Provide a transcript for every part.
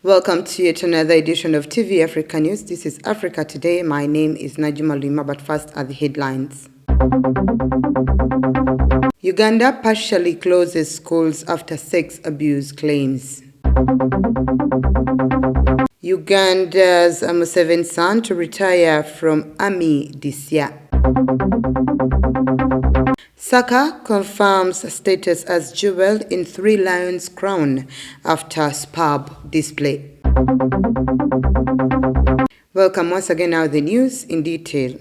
Welcome to yet another edition of TV Africa News. This is Africa Today. My name is Najima Lima, but first are the headlines. Uganda partially closes schools after sex abuse claims. Uganda's Museveni's son to retire from army this year. Saka confirms status as jewel in Three Lions crown after superb display. Welcome once again. Now the news in detail.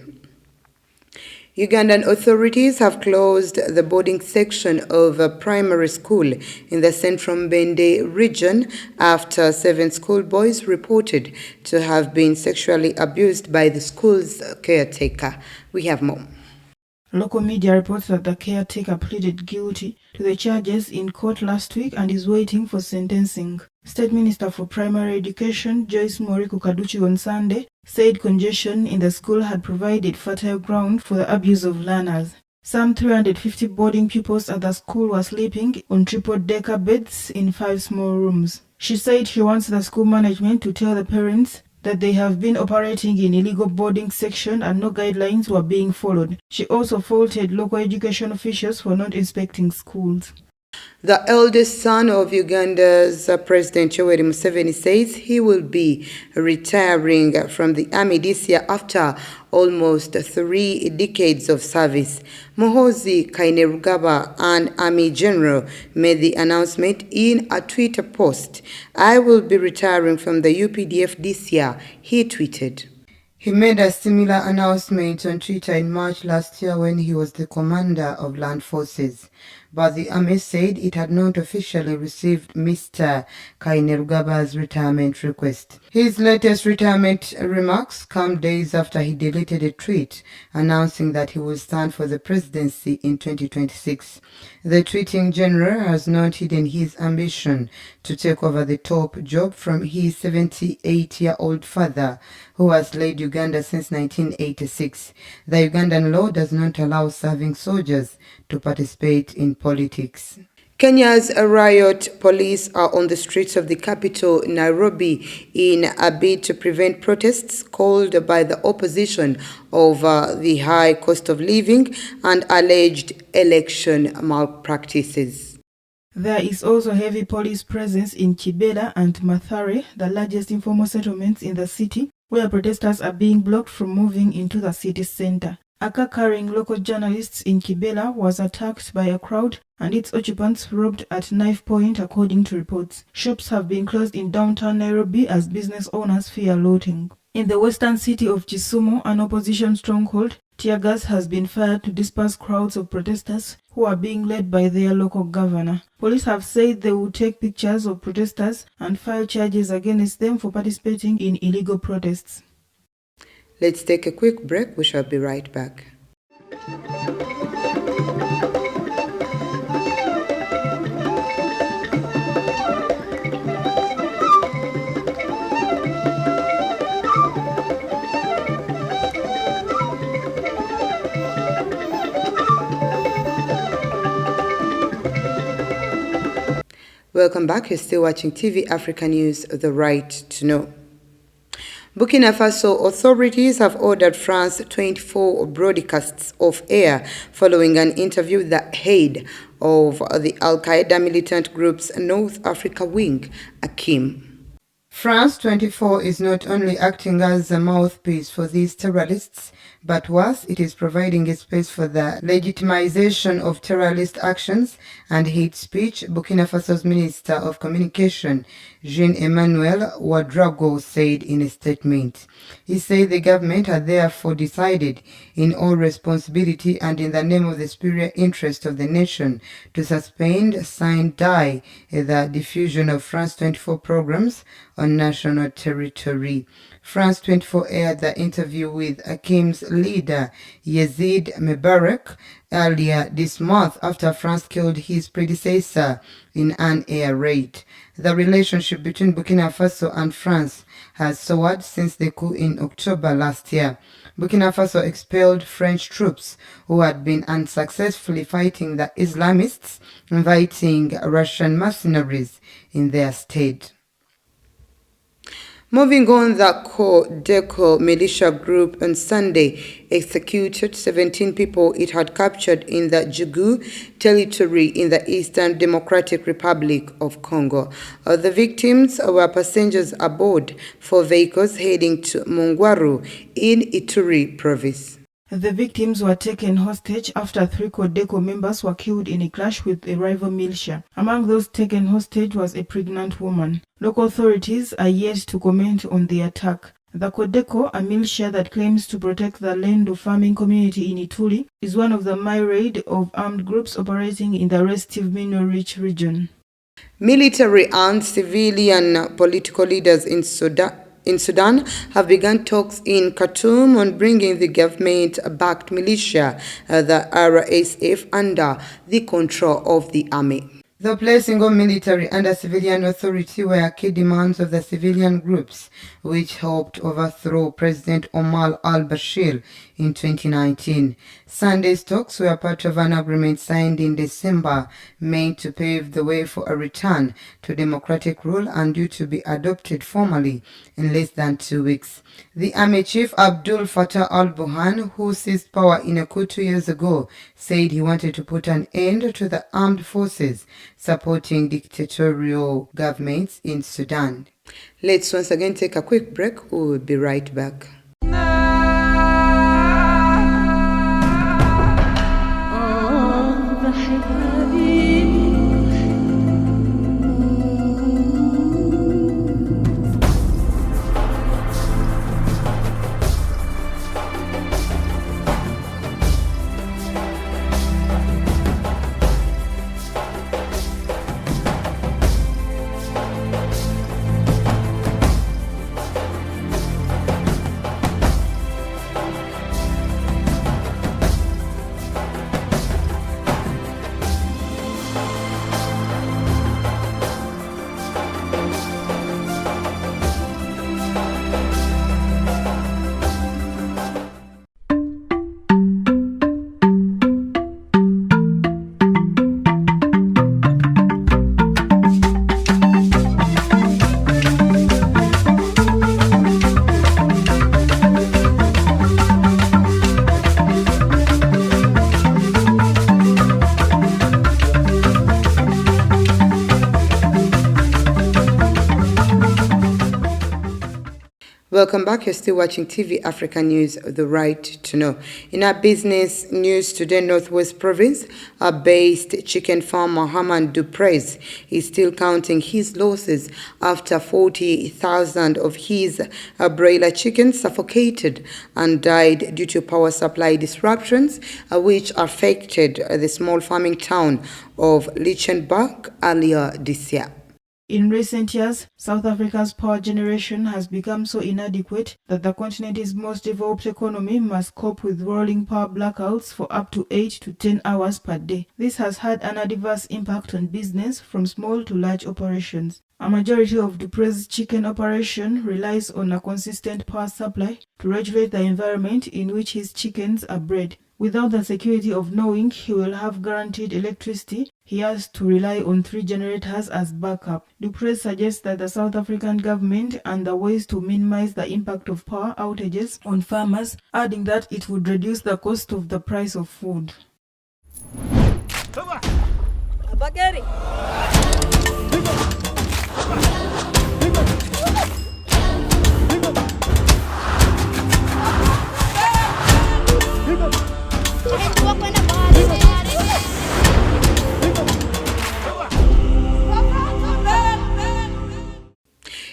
Ugandan authorities have closed the boarding section of a primary school in the Central Mbende region after 7 schoolboys reported to have been sexually abused by the school's caretaker. We have more. Local media reports that the caretaker pleaded guilty to the charges in court last week and is waiting for sentencing. State Minister for Primary Education Joyce Muriku Kaduchi on Sunday said congestion in the school had provided fertile ground for the abuse of learners. Some 350 boarding pupils at the school were sleeping on triple-decker beds in 5 small rooms. She said she wants the school management to tell the parents that they have been operating in illegal boarding section and no guidelines were being followed. She also faulted local education officials for not inspecting schools. The eldest son of Uganda's President Yoweri Museveni says he will be retiring from the army this year after almost 3 decades of service. Muhoozi Kainerugaba, an army general, made the announcement in a Twitter post. "I will be retiring from the UPDF this year," he tweeted. He made a similar announcement on Twitter in March last year when he was the commander of land forces, but the army said it had not officially received Mr. Kainerugaba's retirement request. His latest retirement remarks come days after he deleted a tweet announcing that he will stand for the presidency in 2026. The tweeting general has not hidden his ambition to take over the top job from his 78-year-old father, who has led Uganda since 1986. The Ugandan law does not allow serving soldiers to participate in politics. Kenya's riot police are on the streets of the capital, Nairobi, in a bid to prevent protests called by the opposition over the high cost of living and alleged election malpractices. There is also heavy police presence in Kibera and Mathare, the largest informal settlements in the city, where protesters are being blocked from moving into the city center. A car carrying local journalists in Kibera was attacked by a crowd and its occupants robbed at knife point, according to reports. Shops have been closed in downtown Nairobi as business owners fear looting. In the western city of Kisumu, an opposition stronghold, tear gas has been fired to disperse crowds of protesters who are being led by their local governor. Police have said they will take pictures of protesters and file charges against them for participating in illegal protests. Let's take a quick break. We shall be right back. Welcome back. You're still watching TV Africa News, The Right to Know. Burkina Faso authorities have ordered France 24 broadcasts off air following an interview with the head of the Al-Qaeda militant group's North Africa wing, Akim. France 24 is not only acting as a mouthpiece for these terrorists, but worse, it is providing a space for the legitimization of terrorist actions and hate speech, Burkina Faso's Minister of Communication, Jean-Emmanuel Ouedraogo, said in a statement. He said the government had therefore decided, in all responsibility and in the name of the superior interest of the nation, to suspend, die the diffusion of France 24 programs on national territory. France 24 aired the interview with Akim's leader, Yazid Mebarak, earlier this month after France killed his predecessor in an air raid. The relationship between Burkina Faso and France has soured since the coup in October last year. Burkina Faso expelled French troops who had been unsuccessfully fighting the Islamists, inviting Russian mercenaries in their stead. Moving on, the Codeco militia group on Sunday executed 17 people it had captured in the Jugu territory in the Eastern Democratic Republic of Congo. The victims were passengers aboard 4 vehicles heading to Mungwaru in Ituri province. The victims were taken hostage after 3 Codeco members were killed in a clash with a rival militia. Among those taken hostage was a pregnant woman. Local authorities are yet to comment on the attack. The Codeco, a militia that claims to protect the land of farming community in Ituri, is one of the myriad of armed groups operating in the restive mineral-rich region. Military and civilian political leaders in Sudan have begun talks in Khartoum on bringing the government-backed militia, the RSF, under the control of the army. The placing of military under civilian authority were key demands of the civilian groups, which helped overthrow President Omar al-Bashir in 2019. Sunday's talks were part of an agreement signed in December meant to pave the way for a return to democratic rule and due to be adopted formally in less than 2 weeks. The army chief Abdul Fattah al-Burhan, who seized power in a coup 2 years ago, said he wanted to put an end to the armed forces supporting dictatorial governments in Sudan. Let's once again take a quick break. We will be right back. Welcome back. You're still watching TV Africa News, the right to know. In our business news today, Northwest Province, a based chicken farmer Herman Dupres is still counting his losses after 40,000 of his broiler chickens suffocated and died due to power supply disruptions, which affected the small farming town of Lichtenberg earlier this year. In recent years, South Africa's power generation has become so inadequate that the continent's most developed economy must cope with rolling power blackouts for up to 8 to 10 hours per day. This has had an adverse impact on business from small to large operations. A majority of Dupre's chicken operation relies on a consistent power supply to regulate the environment in which his chickens are bred. Without the security of knowing he will have guaranteed electricity, he has to rely on 3 generators as backup. Dupres suggests that the South African government and the ways to minimize the impact of power outages on farmers, adding that it would reduce the cost of the price of food.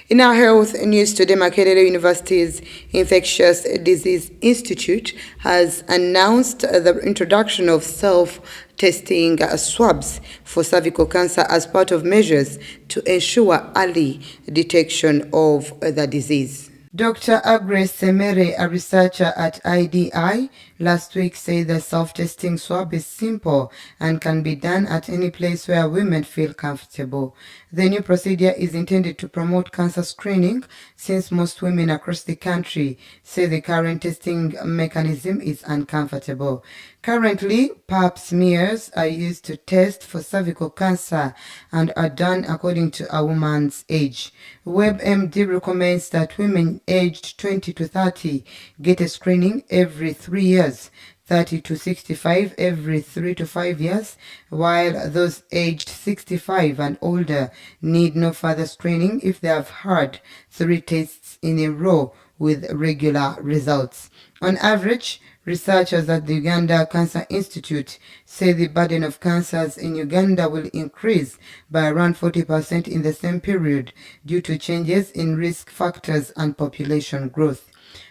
In our health news today, Makerere University's Infectious Disease Institute has announced the introduction of self-testing swabs for cervical cancer as part of measures to ensure early detection of the disease. Dr. Agres Semere, a researcher at IDI, last week said the self-testing swab is simple and can be done at any place where women feel comfortable. The new procedure is intended to promote cancer screening since most women across the country say the current testing mechanism is uncomfortable. Currently, pap smears are used to test for cervical cancer and are done according to a woman's age. WebMD recommends that women aged 20 to 30 get a screening every 3 years, 30 to 65 every 3 to 5 years, while those aged 65 and older need no further screening if they have had 3 tests in a row with regular results. On average, researchers at the Uganda Cancer Institute say the burden of cancers in Uganda will increase by around 40% in the same period due to changes in risk factors and population growth.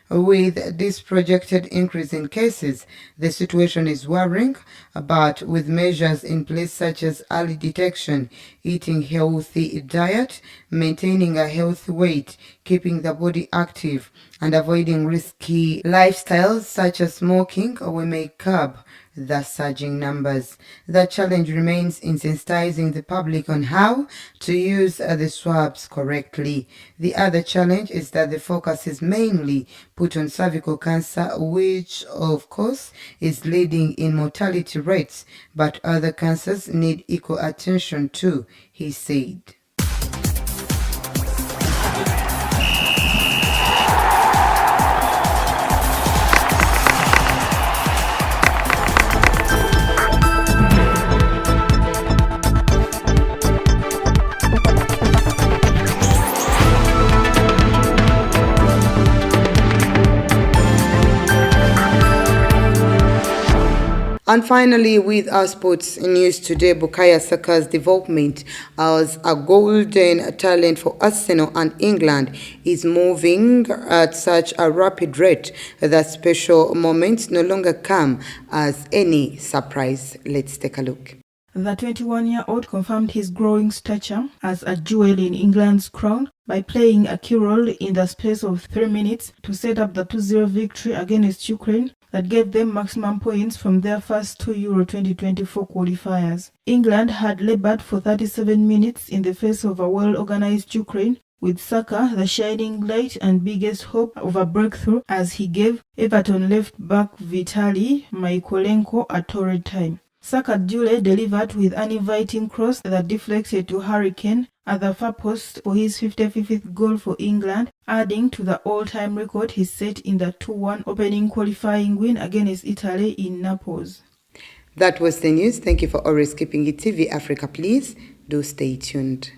With this projected increase in cases, the situation is worrying, but with measures in place such as early detection, eating healthy diet, maintaining a healthy weight, keeping the body active, and avoiding risky lifestyles such as smoking, we may curb the surging numbers. The challenge remains in sensitizing the public on how to use the swabs correctly. The other challenge is that the focus is mainly put on cervical cancer, which of course is leading in mortality rates, but other cancers need equal attention too, he said. And finally, with our sports news today, Bukayo Saka's development as a golden talent for Arsenal and England is moving at such a rapid rate that special moments no longer come as any surprise. Let's take a look. The 21-year-old confirmed his growing stature as a jewel in England's crown by playing a key role in the space of 3 minutes to set up the 2-0 victory against Ukraine that gave them maximum points from their first 2 Euro 2024 qualifiers. England had labored for 37 minutes in the face of a well-organized Ukraine, with Saka the shining light and biggest hope of a breakthrough as he gave Everton left-back Vitaly Mykolenko a torrid time. Saka duly delivered with an inviting cross that deflected to Harry Kane at the far post for his 55th goal for England, adding to the all-time record he set in the 2-1 opening qualifying win against Italy in Naples. That was the news. Thank you for always keeping it TV Africa. Please do stay tuned.